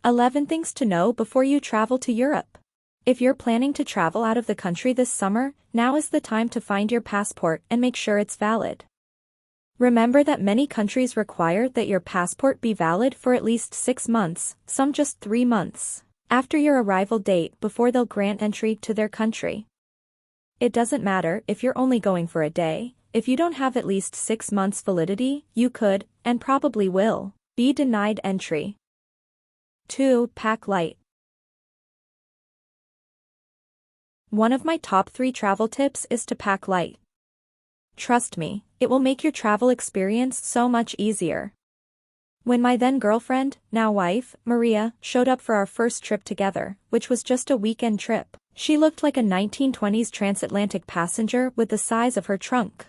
11 Things to know before you travel to Europe. If you're planning to travel out of the country this summer, now is the time to find your passport and make sure it's valid. Remember that many countries require that your passport be valid for at least 6 months, some just 3 months, after your arrival date before they'll grant entry to their country. It doesn't matter if you're only going for a day, if you don't have at least 6 months validity, you could, and probably will, be denied entry. 2. Pack light. One of my top 3 travel tips is to pack light. Trust me, it will make your travel experience so much easier. When my then girlfriend, now wife, Maria, showed up for our first trip together, which was just a weekend trip, she looked like a 1920s transatlantic passenger with the size of her trunk.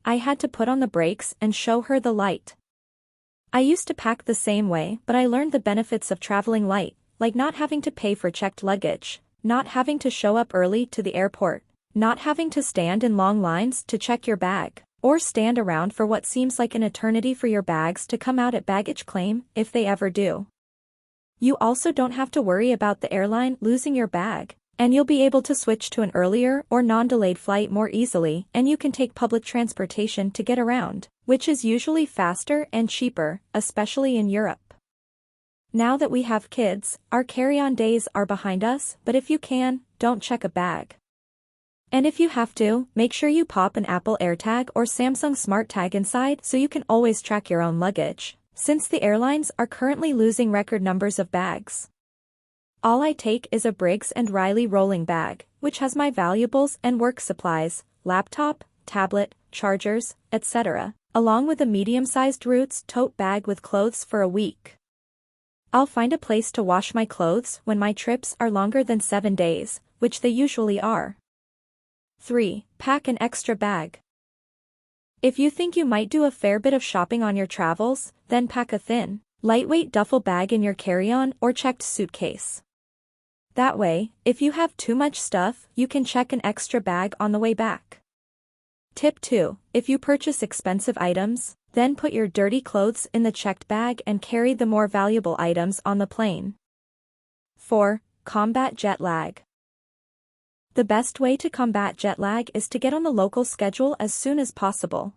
I had to put on the brakes and show her the light. I used to pack the same way, but I learned the benefits of traveling light, like not having to pay for checked luggage, not having to show up early to the airport, not having to stand in long lines to check your bag, or stand around for what seems like an eternity for your bags to come out at baggage claim, if they ever do. You also don't have to worry about the airline losing your bag, and you'll be able to switch to an earlier or non-delayed flight more easily, and you can take public transportation to get around, which is usually faster and cheaper, especially in Europe. Now that we have kids, our carry-on days are behind us, but if you can, don't check a bag. And if you have to, make sure you pop an Apple AirTag or Samsung SmartTag inside so you can always track your own luggage, since the airlines are currently losing record numbers of bags. All I take is a Briggs & Riley rolling bag, which has my valuables and work supplies, laptop, tablet, chargers, etc., along with a medium-sized Roots tote bag with clothes for a week. I'll find a place to wash my clothes when my trips are longer than 7 days, which they usually are. 3. Pack an extra bag. If you think you might do a fair bit of shopping on your travels, then pack a thin, lightweight duffel bag in your carry-on or checked suitcase. That way, if you have too much stuff, you can check an extra bag on the way back. Tip 2. If you purchase expensive items, then put your dirty clothes in the checked bag and carry the more valuable items on the plane. 4. Combat jet lag. The best way to combat jet lag is to get on the local schedule as soon as possible.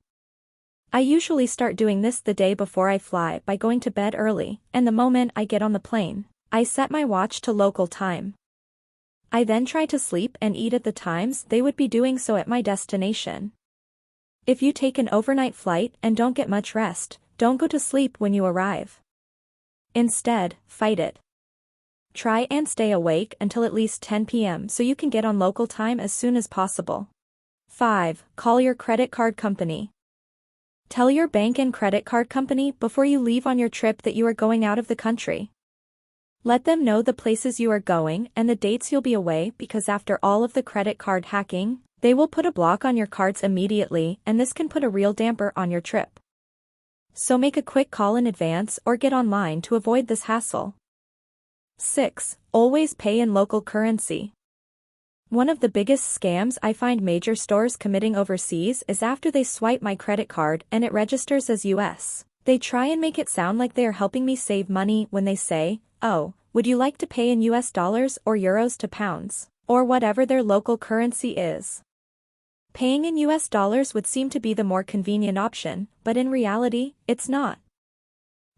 I usually start doing this the day before I fly by going to bed early, and the moment I get on the plane, I set my watch to local time. I then try to sleep and eat at the times they would be doing so at my destination. If you take an overnight flight and don't get much rest, don't go to sleep when you arrive. Instead, fight it. Try and stay awake until at least 10 p.m. so you can get on local time as soon as possible. 5. Call your credit card company. Tell your bank and credit card company before you leave on your trip that you are going out of the country. Let them know the places you are going and the dates you'll be away, because after all of the credit card hacking, they will put a block on your cards immediately, and this can put a real damper on your trip. So make a quick call in advance or get online to avoid this hassle. 6. Always pay in local currency. One of the biggest scams I find major stores committing overseas is after they swipe my credit card and it registers as US. They try and make it sound like they are helping me save money when they say, "Oh, would you like to pay in US dollars or euros to pounds, or whatever their local currency is?" Paying in US dollars would seem to be the more convenient option, but in reality, it's not.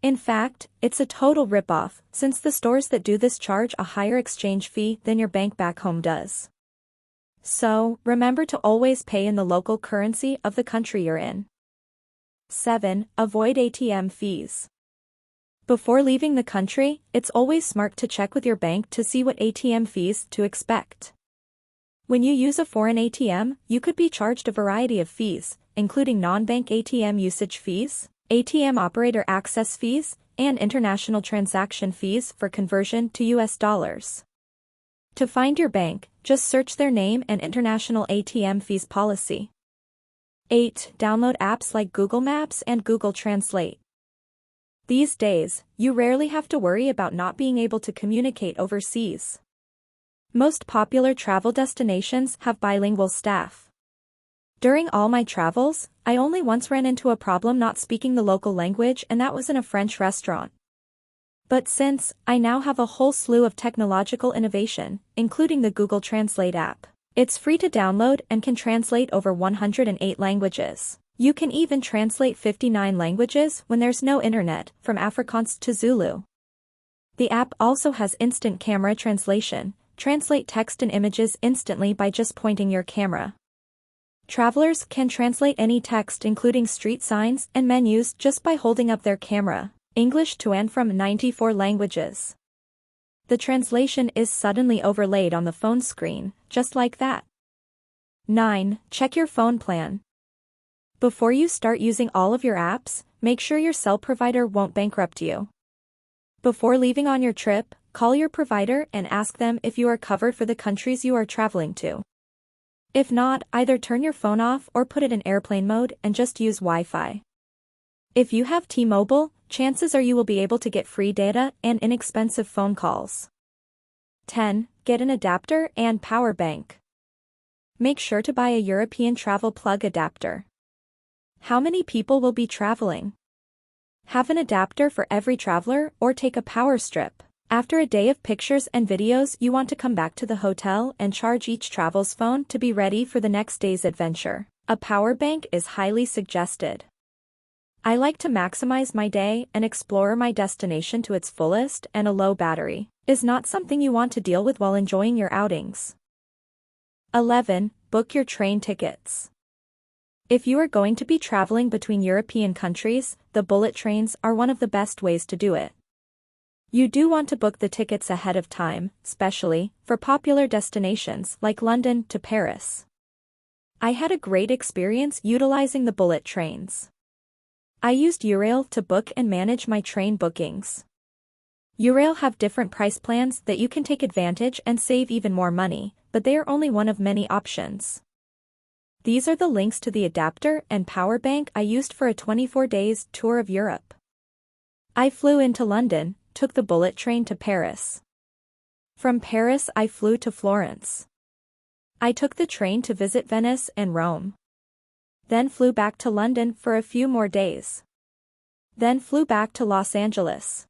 In fact, it's a total ripoff, since the stores that do this charge a higher exchange fee than your bank back home does. So, remember to always pay in the local currency of the country you're in. 7. Avoid ATM fees. Before leaving the country, it's always smart to check with your bank to see what ATM fees to expect. When you use a foreign ATM, you could be charged a variety of fees, including non-bank ATM usage fees, ATM operator access fees, and international transaction fees for conversion to US dollars. To find your bank, just search their name and international ATM fees policy. 8. Download apps like Google Maps and Google Translate. These days, you rarely have to worry about not being able to communicate overseas. Most popular travel destinations have bilingual staff. During all my travels, I only once ran into a problem not speaking the local language, and that was in a French restaurant. But since, I now have a whole slew of technological innovation, including the Google Translate app. It's free to download and can translate over 108 languages. You can even translate 59 languages when there's no internet, from Afrikaans to Zulu. The app also has instant camera translation. Translate text and images instantly by just pointing your camera. Travelers can translate any text including street signs and menus just by holding up their camera. English to and from 94 languages. The translation is suddenly overlaid on the phone screen, just like that. 9. Check your phone plan. Before you start using all of your apps, make sure your cell provider won't bankrupt you. Before leaving on your trip, call your provider and ask them if you are covered for the countries you are traveling to. If not, either turn your phone off or put it in airplane mode and just use Wi-Fi. If you have T-Mobile, chances are you will be able to get free data and inexpensive phone calls. 10. Get an adapter and power bank. Make sure to buy a European travel plug adapter. How many people will be traveling? Have an adapter for every traveler or take a power strip. After a day of pictures and videos, you want to come back to the hotel and charge each travel's phone to be ready for the next day's adventure. A power bank is highly suggested. I like to maximize my day and explore my destination to its fullest, and a low battery is not something you want to deal with while enjoying your outings. 11. Book your train tickets. If you are going to be traveling between European countries, the bullet trains are one of the best ways to do it. You do want to book the tickets ahead of time, especially for popular destinations like London to Paris. I had a great experience utilizing the bullet trains. I used Eurail to book and manage my train bookings. Eurail have different price plans that you can take advantage and save even more money, but they are only one of many options. These are the links to the adapter and power bank I used for a 24 days tour of Europe. I flew into London, took the bullet train to Paris. From Paris I flew to Florence. I took the train to visit Venice and Rome. Then flew back to London for a few more days. Then flew back to Los Angeles.